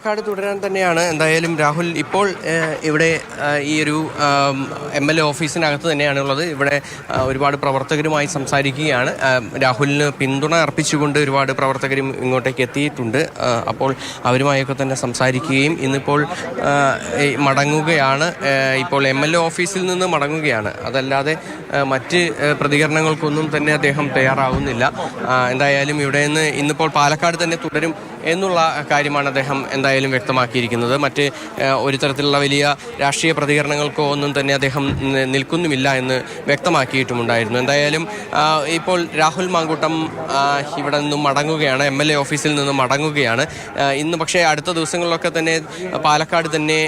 കാട് തുടരാൻ തന്നെയാണ് എന്തായാലും രാഹുൽ ഇപ്പോൾ ഇവിടെ ഈ ഒരു MLA ഓഫീസിനകത്ത് തന്നെയാണുള്ളത്. ഇവിടെ ഒരുപാട് പ്രവർത്തകരുമായി സംസാരിക്കുകയാണ്. രാഹുലിന് പിന്തുണ അർപ്പിച്ചുകൊണ്ട് ഒരുപാട് പ്രവർത്തകരും ഇങ്ങോട്ടേക്ക് എത്തിയിട്ടുണ്ട്. അപ്പോൾ അവരുമായൊക്കെ തന്നെ സംസാരിക്കുകയും ഇന്നിപ്പോൾ മടങ്ങുകയാണ്. ഇപ്പോൾ MLA ഓഫീസിൽ നിന്ന് മടങ്ങുകയാണ്. അതല്ലാതെ മറ്റ് പ്രതികരണങ്ങൾക്കൊന്നും തന്നെ അദ്ദേഹം തയ്യാറാവുന്നില്ല. എന്തായാലും ഇവിടെ നിന്ന് ഇന്നിപ്പോൾ പാലക്കാട് തന്നെ തുടരും എന്നുള്ള കാര്യമാണ് അദ്ദേഹം എന്തായാലും വ്യക്തമാക്കിയിരിക്കുന്നത്. മറ്റ് ഒരു തരത്തിലുള്ള വലിയ രാഷ്ട്രീയ പ്രതികരണങ്ങൾക്കോ ഒന്നും തന്നെ അദ്ദേഹം നിൽക്കുന്നുമില്ല എന്ന് വ്യക്തമാക്കിയിട്ടുമുണ്ടായിരുന്നു. എന്തായാലും ഇപ്പോൾ രാഹുൽ മാങ്കൂട്ടം ഇവിടെ നിന്നും മടങ്ങുകയാണ്, MLA ഓഫീസിൽ നിന്നും മടങ്ങുകയാണ്. ഇന്ന് പക്ഷേ അടുത്ത ദിവസങ്ങളിലൊക്കെ തന്നെ പാലക്കാട് തന്നെ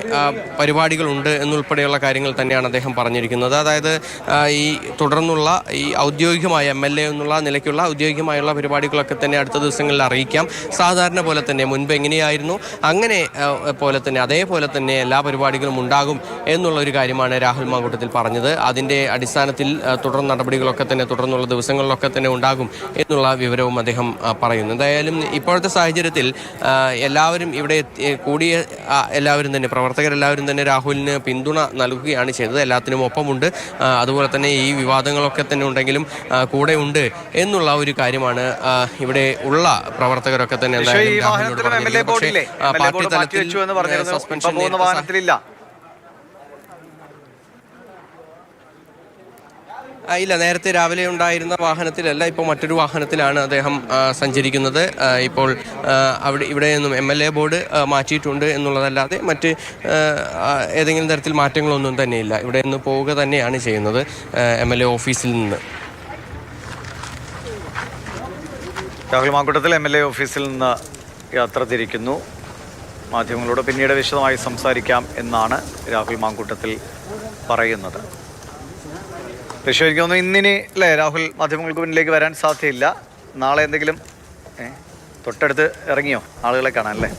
പരിപാടികളുണ്ട് എന്നുൾപ്പെടെയുള്ള കാര്യങ്ങൾ തന്നെയാണ് അദ്ദേഹം പറഞ്ഞിരിക്കുന്നത്. അതായത് ഈ തുടർന്നുള്ള ഈ ഔദ്യോഗികമായ MLA എന്നുള്ള നിലയ്ക്കുള്ള ഔദ്യോഗികമായുള്ള പരിപാടികളൊക്കെ തന്നെ അടുത്ത ദിവസങ്ങളിൽ അറിയിക്കാം. സാധാരണ പോലെ തന്നെ മുൻപ് എങ്ങനെയായിരുന്നു അങ്ങനെ പോലെ തന്നെ അതേപോലെ തന്നെ എല്ലാ പരിപാടികളും ഉണ്ടാകും എന്നുള്ളൊരു കാര്യമാണ് രാഹുൽ മാങ്കൂട്ടത്തിൽ പറഞ്ഞത്. അതിൻ്റെ അടിസ്ഥാനത്തിൽ തുടർ നടപടികളൊക്കെ തന്നെ തുടർന്നുള്ള ദിവസങ്ങളിലൊക്കെ തന്നെ ഉണ്ടാകും എന്നുള്ള വിവരവും അദ്ദേഹം പറയുന്നു. എന്തായാലും ഇപ്പോഴത്തെ സാഹചര്യത്തിൽ എല്ലാവരും ഇവിടെ കൂടിയ എല്ലാവരും തന്നെ പ്രവർത്തകരെല്ലാവരും തന്നെ രാഹുലിന് പിന്തുണ നൽകുകയാണ് ചെയ്തത്. എല്ലാത്തിനും ഒപ്പമുണ്ട്. അതുപോലെ തന്നെ ഈ വിവാദങ്ങളൊക്കെ തന്നെ ഉണ്ടെങ്കിലും കൂടെ ഉണ്ട് എന്നുള്ള ഒരു കാര്യമാണ് ഇവിടെ ഉള്ള പ്രവർത്തകരൊക്കെ തന്നെ എന്തായാലും പാർട്ടി തലത്തിൽ സസ്പെൻഷൻ ഇല്ല, നേരത്തെ രാവിലെ ഉണ്ടായിരുന്ന വാഹനത്തിലല്ല, ഇപ്പോൾ മറ്റൊരു വാഹനത്തിലാണ് അദ്ദേഹം സഞ്ചരിക്കുന്നത്. ഇപ്പോൾ ഇവിടെ നിന്നും MLA ബോർഡ് മാറ്റിയിട്ടുണ്ട് എന്നുള്ളതല്ലാതെ മറ്റ് ഏതെങ്കിലും തരത്തിൽ മാറ്റങ്ങളൊന്നും തന്നെയില്ല. ഇവിടെ നിന്ന് പോവുക തന്നെയാണ് ചെയ്യുന്നത് MLA ഓഫീസിൽ നിന്ന്. രാഹുൽ മാങ്കൂട്ടത്തിൽ MLA ഓഫീസിൽ നിന്ന് യാത്ര തിരിക്കുന്നു. മാധ്യമങ്ങളോട് പിന്നീട് വിശദമായി സംസാരിക്കാം എന്നാണ് രാഹുൽ മാങ്കൂട്ടത്തിൽ പറയുന്നത്. പക്ഷേ എനിക്ക് തോന്നുന്നു ഇന്നിനി അല്ലേ രാഹുൽ മാധ്യമങ്ങൾക്ക് മുന്നിലേക്ക് വരാൻ സാധ്യതയില്ല. നാളെ എന്തെങ്കിലും തൊട്ടടുത്ത് ഇറങ്ങിയോ ആളുകളെ കാണാൻ അല്ലേ?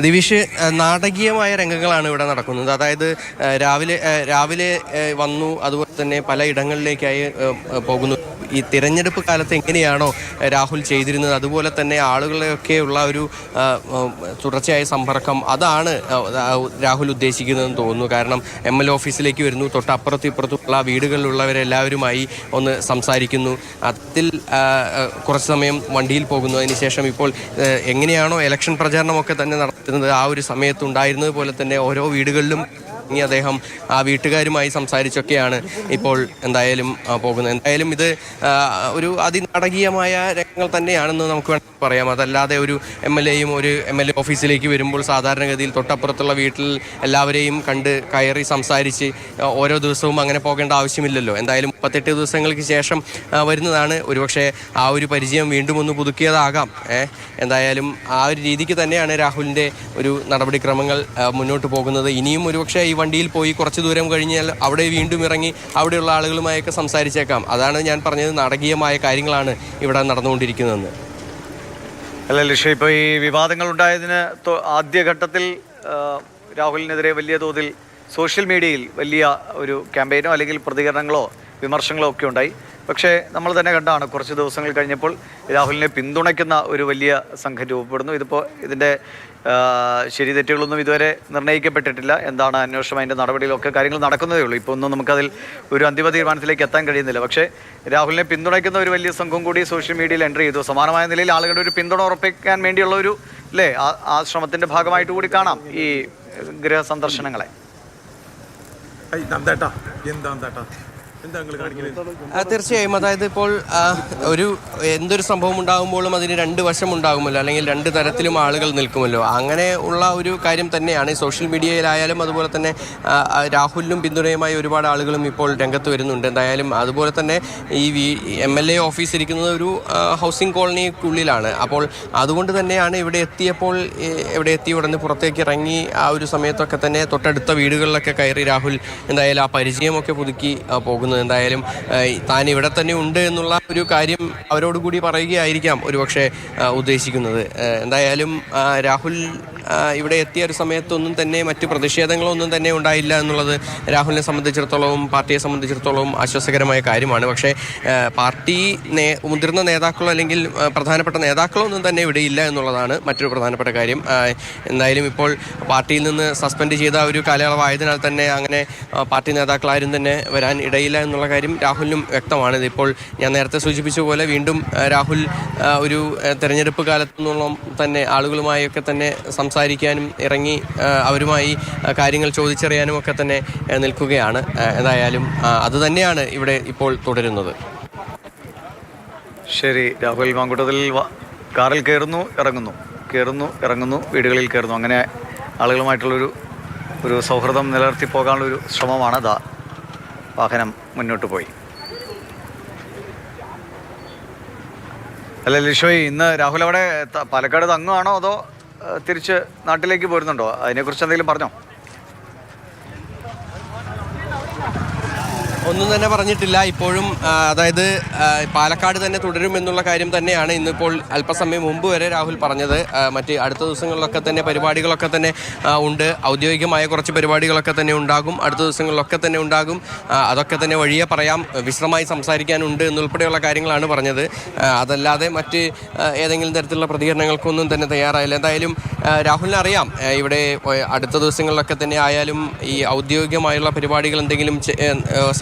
ദിവിഷ്, നാടകീയമായ രംഗങ്ങളാണ് ഇവിടെ നടക്കുന്നത്. അതായത് രാവിലെ വന്നു, അതുപോലെ തന്നെ പല ഇടങ്ങളിലേക്കായി പോകുന്നു. ഈ തിരഞ്ഞെടുപ്പ് കാലത്ത് എങ്ങനെയാണോ രാഹുൽ ചെയ്തിരുന്നത് അതുപോലെ തന്നെ ആളുകളെയൊക്കെയുള്ള ഒരു തുടർച്ചയായ സമ്പർക്കം അതാണ് രാഹുൽ ഉദ്ദേശിക്കുന്നതെന്ന് തോന്നുന്നു. കാരണം MLA ഓഫീസിലേക്ക് വരുന്നു, തൊട്ടപ്പുറത്തും ഇപ്പുറത്തുള്ള വീടുകളിലുള്ളവരെല്ലാവരുമായി ഒന്ന് സംസാരിക്കുന്നു, അതിൽ കുറച്ച് സമയം വണ്ടിയിൽ പോകുന്നു. അതിനുശേഷം ഇപ്പോൾ എങ്ങനെയാണോ ഇലക്ഷൻ പ്രചാരണമൊക്കെ തന്നെ നടത്തുന്നത് ആ ഒരു സമയത്തുണ്ടായിരുന്നത് പോലെ തന്നെ ഓരോ വീടുകളിലും അദ്ദേഹം ആ വീട്ടുകാരുമായി സംസാരിച്ചൊക്കെയാണ് ഇപ്പോൾ എന്തായാലും പോകുന്നത്. എന്തായാലും ഇത് ഒരു അതിനാടകീയമായ രംഗങ്ങൾ തന്നെയാണെന്ന് നമുക്ക് വേണമെങ്കിൽ പറയാം. അതല്ലാതെ ഒരു MLAയും ഒരു MLA ഓഫീസിലേക്ക് വരുമ്പോൾ സാധാരണഗതിയിൽ തൊട്ടപ്പുറത്തുള്ള വീട്ടിൽ എല്ലാവരെയും കണ്ട് കയറി സംസാരിച്ച് ഓരോ ദിവസവും അങ്ങനെ പോകേണ്ട ആവശ്യമില്ലല്ലോ. എന്തായാലും 38 ദിവസങ്ങൾക്ക് ശേഷം വരുന്നതാണ്. ഒരുപക്ഷെ ആ ഒരു പരിചയം വീണ്ടും ഒന്ന് പുതുക്കിയതാകാം. എന്തായാലും ആ ഒരു രീതിക്ക് തന്നെയാണ് രാഹുലിൻ്റെ ഒരു നടപടിക്രമങ്ങൾ മുന്നോട്ട് പോകുന്നത്. ഇനിയും ഒരുപക്ഷെ ഈ വണ്ടിയിൽ പോയി കുറച്ച് ദൂരം കഴിഞ്ഞാൽ അവിടെ വീണ്ടും ഇറങ്ങി അവിടെയുള്ള ആളുകളുമായൊക്കെ സംസാരിച്ചേക്കാം. അതാണ് ഞാൻ പറഞ്ഞത്, നാടകീയമായ കാര്യങ്ങളാണ് ഇവിടെ നടന്നുകൊണ്ടിരിക്കുന്നതെന്ന്. അല്ല ലക്ഷ്യ, ഇപ്പോൾ ഈ വിവാദങ്ങൾ ഉണ്ടായതിന് ആദ്യഘട്ടത്തിൽ രാഹുലിനെതിരെ വലിയ തോതിൽ സോഷ്യൽ മീഡിയയിൽ വലിയ ഒരു ക്യാമ്പയിനോ അല്ലെങ്കിൽ പ്രതികരണങ്ങളോ വിമർശനങ്ങളോ ഒക്കെ ഉണ്ടായി. പക്ഷേ നമ്മൾ തന്നെ കണ്ടാണ് കുറച്ച് ദിവസങ്ങൾ കഴിഞ്ഞപ്പോൾ രാഹുലിനെ പിന്തുണയ്ക്കുന്ന ഒരു വലിയ സംഘം രൂപപ്പെടുന്നു. ഇതിൻ്റെ ശരി തെറ്റുകളൊന്നും ഇതുവരെ നിർണ്ണയിക്കപ്പെട്ടിട്ടില്ല. എന്താണ് അന്വേഷണം, അതിൻ്റെ നടപടികളൊക്കെ കാര്യങ്ങൾ നടക്കുന്നതേ ഉള്ളൂ. ഇപ്പോൾ ഒന്നും നമുക്കതിൽ ഒരു അന്തിമ തീരുമാനത്തിലേക്ക് എത്താൻ കഴിയുന്നില്ല. പക്ഷേ രാഹുലിനെ പിന്തുണയ്ക്കുന്ന ഒരു വലിയ സംഘം കൂടി സോഷ്യൽ മീഡിയയിൽ എൻട്രി ചെയ്തു. സമാനമായ നിലയിൽ ആളുകളുടെ ഒരു പിന്തുണ ഉറപ്പിക്കാൻ വേണ്ടിയുള്ള ഒരു ആ ശ്രമത്തിൻ്റെ ഭാഗമായിട്ട് കൂടി കാണാം ഈ ഗൃഹ സന്ദർശനങ്ങളെ. തീർച്ചയായും. അതായത് ഇപ്പോൾ എന്തൊരു സംഭവം ഉണ്ടാകുമ്പോഴും അതിന് രണ്ട് വശം ഉണ്ടാകുമല്ലോ, അല്ലെങ്കിൽ രണ്ട് തരത്തിലും ആളുകൾ നിൽക്കുമല്ലോ. അങ്ങനെ ഉള്ള ഒരു കാര്യം തന്നെയാണ് സോഷ്യൽ മീഡിയയിലായാലും. അതുപോലെ തന്നെ രാഹുലിനും പിന്തുണയുമായി ഒരുപാട് ആളുകളും ഇപ്പോൾ രംഗത്ത് വരുന്നുണ്ട്. എന്തായാലും അതുപോലെ തന്നെ ഈ MLA ഓഫീസ് ഇരിക്കുന്നത് ഒരു ഹൗസിംഗ് കോളനിക്കുള്ളിലാണ്. അപ്പോൾ അതുകൊണ്ട് തന്നെയാണ് ഇവിടെ എത്തിയ ഉടനെ പുറത്തേക്ക് ഇറങ്ങി ആ ഒരു സമയത്തൊക്കെ തന്നെ തൊട്ടടുത്ത വീടുകളിലൊക്കെ കയറി രാഹുൽ എന്തായാലും ആ പരിചയമൊക്കെ പുതുക്കി പോകുന്നത്. എന്തായാലും താൻ ഇവിടെ തന്നെ ഉണ്ട് എന്നുള്ള ഒരു കാര്യം അവരോട് കൂടി പറയുകയായിരിക്കാം ഒരുപക്ഷെ ഉദ്ദേശിക്കുന്നത്. എന്തായാലും രാഹുൽ ഇവിടെ എത്തിയ ഒരു സമയത്തൊന്നും തന്നെ മറ്റു പ്രതിഷേധങ്ങളൊന്നും തന്നെ ഉണ്ടായില്ല എന്നുള്ളത് രാഹുലിനെ സംബന്ധിച്ചിടത്തോളവും പാർട്ടിയെ സംബന്ധിച്ചിടത്തോളവും ആശ്വാസകരമായ കാര്യമാണ്. പക്ഷേ പാർട്ടി മുതിർന്ന നേതാക്കളോ അല്ലെങ്കിൽ പ്രധാനപ്പെട്ട നേതാക്കളോ ഒന്നും തന്നെ ഇവിടെ ഇല്ല എന്നുള്ളതാണ് മറ്റൊരു പ്രധാനപ്പെട്ട കാര്യം. എന്തായാലും ഇപ്പോൾ പാർട്ടിയിൽ നിന്ന് സസ്പെൻഡ് ചെയ്ത ഒരു കാലയളവായതിനാൽ തന്നെ അങ്ങനെ പാർട്ടി നേതാക്കളാരും തന്നെ വരാൻ ഇടയില്ല എന്നുള്ള കാര്യം രാഹുലിനും വ്യക്തമാണ്. ഇതിപ്പോൾ ഞാൻ നേരത്തെ സൂചിപ്പിച്ച പോലെ വീണ്ടും രാഹുൽ ഒരു തെരഞ്ഞെടുപ്പ് കാലത്തുനിന്നുള്ള തന്നെ ആളുകളുമായൊക്കെ തന്നെ സംസാരിക്കാനും ഇറങ്ങി അവരുമായി കാര്യങ്ങൾ ചോദിച്ചറിയാനും ഒക്കെ തന്നെ നിൽക്കുകയാണ്. ഏതായാലും അതുതന്നെയാണ് ഇവിടെ ഇപ്പോൾ തുടരുന്നത്. ശരി, രാഹുൽ മാങ്കൂട്ടത്തിൽ കാറിൽ കയറുന്നു ഇറങ്ങുന്നു, വീടുകളിൽ കയറുന്നു. അങ്ങനെ ആളുകളുമായിട്ടുള്ളൊരു സൗഹൃദം നിലനിർത്തി പോകാനുള്ളൊരു ശ്രമമാണ്. വാഹനം മുന്നോട്ട് പോയി. അല്ല ലിഷോയ്, ഇന്ന് രാഹുൽ അവിടെ പാലക്കാട് തങ്ങുവാണോ അതോ തിരിച്ച് നാട്ടിലേക്ക് പോരുന്നുണ്ടോ? അതിനെക്കുറിച്ച് എന്തെങ്കിലും പറഞ്ഞോ? ഒന്നും തന്നെ പറഞ്ഞിട്ടില്ല ഇപ്പോഴും. അതായത് പാലക്കാട് തന്നെ തുടരുമെന്നുള്ള കാര്യം തന്നെയാണ് ഇന്നിപ്പോൾ അല്പസമയം മുമ്പ് വരെ രാഹുൽ പറഞ്ഞത്. മറ്റ് അടുത്ത ദിവസങ്ങളിലൊക്കെ തന്നെ പരിപാടികളൊക്കെ തന്നെ ഉണ്ട്. ഔദ്യോഗികമായ കുറച്ച് പരിപാടികളൊക്കെ തന്നെ ഉണ്ടാകും, അടുത്ത ദിവസങ്ങളിലൊക്കെ തന്നെ ഉണ്ടാകും. അതൊക്കെ തന്നെ വഴിയെ പറയാം, വിശദമായി സംസാരിക്കാനുണ്ട് എന്നുൾപ്പെടെയുള്ള കാര്യങ്ങളാണ് പറഞ്ഞത്. അതല്ലാതെ മറ്റ് ഏതെങ്കിലും തരത്തിലുള്ള പ്രതികരണങ്ങൾക്കൊന്നും തന്നെ തയ്യാറായില്ല. എന്തായാലും രാഹുലിന് അറിയാം ഇവിടെ അടുത്ത ദിവസങ്ങളിലൊക്കെ തന്നെ ആയാലും ഈ ഔദ്യോഗികമായുള്ള പരിപാടികൾ എന്തെങ്കിലും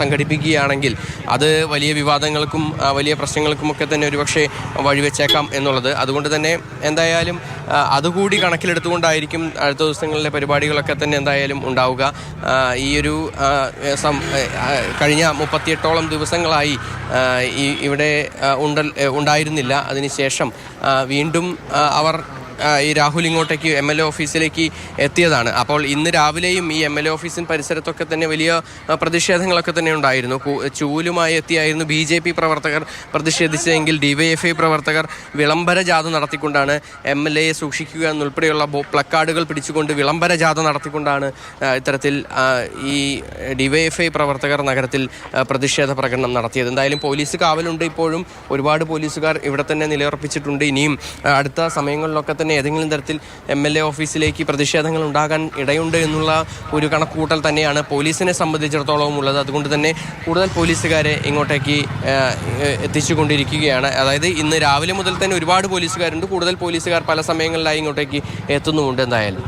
സംഘടിപ്പിക്കുകയാണെങ്കിൽ അത് വലിയ വിവാദങ്ങൾക്കും വലിയ പ്രശ്നങ്ങൾക്കുമൊക്കെ തന്നെ ഒരുപക്ഷെ വഴിവെച്ചേക്കാം എന്നുള്ളത്. അതുകൊണ്ട് തന്നെ എന്തായാലും അതുകൂടി കണക്കിലെടുത്തുകൊണ്ടായിരിക്കും അടുത്ത ദിവസങ്ങളിലെ പരിപാടികളൊക്കെ തന്നെ എന്തായാലും ഉണ്ടാവുക. ഈ ഒരു കഴിഞ്ഞ 38ഓളം ദിവസങ്ങളായി ഇവിടെ ഉണ്ടായിരുന്നില്ല. അതിനുശേഷം വീണ്ടും അവർ ഈ രാഹുൽ ഇങ്ങോട്ടേക്ക് MLA ഓഫീസിലേക്ക് എത്തിയതാണ്. അപ്പോൾ ഇന്ന് രാവിലെയും ഈ MLA ഓഫീസിന് പരിസരത്തൊക്കെ തന്നെ വലിയ പ്രതിഷേധങ്ങളൊക്കെ തന്നെ ഉണ്ടായിരുന്നു. ചൂലുമായി എത്തിയായിരുന്നു BJP പ്രവർത്തകർ പ്രതിഷേധിച്ചതെങ്കിൽ DYFI പ്രവർത്തകർ വിളംബര ജാഥ നടത്തിക്കൊണ്ടാണ് MLAയെ സൂക്ഷിക്കുക എന്നുൾപ്പെടെയുള്ള പ്ലക്കാർഡുകൾ പിടിച്ചുകൊണ്ട് വിളംബര ജാഥ നടത്തിക്കൊണ്ടാണ് ഇത്തരത്തിൽ ഈ DYFI പ്രവർത്തകർ നഗരത്തിൽ പ്രതിഷേധ പ്രകടനം നടത്തിയത്. എന്തായാലും പോലീസ് കാവലുണ്ട്. ഇപ്പോഴും ഒരുപാട് പോലീസുകാർ ഇവിടെ തന്നെ നിലയുറപ്പിച്ചിട്ടുണ്ട്. ഇനിയും അടുത്ത സമയങ്ങളിലൊക്കെ തന്നെ ഏതെങ്കിലും തരത്തിൽ MLA ഓഫീസിലേക്ക് പ്രതിഷേധങ്ങൾ ഉണ്ടാകാൻ ഇടയുണ്ട് എന്നുള്ള ഒരു കണക്കുകൂട്ടൽ തന്നെയാണ് പോലീസിനെ സംബന്ധിച്ചിടത്തോളം ഉള്ളത്. അതുകൊണ്ട് തന്നെ കൂടുതൽ പോലീസുകാരെ ഇങ്ങോട്ടേക്ക് എത്തിച്ചുകൊണ്ടിരിക്കുകയാണ്. അതായത് ഇന്ന് രാവിലെ മുതൽ തന്നെ ഒരുപാട് പോലീസുകാരുണ്ട്. കൂടുതൽ പോലീസുകാർ പല സമയങ്ങളിലായി ഇങ്ങോട്ടേക്ക് എത്തുന്നുമുണ്ട്. എന്തായാലും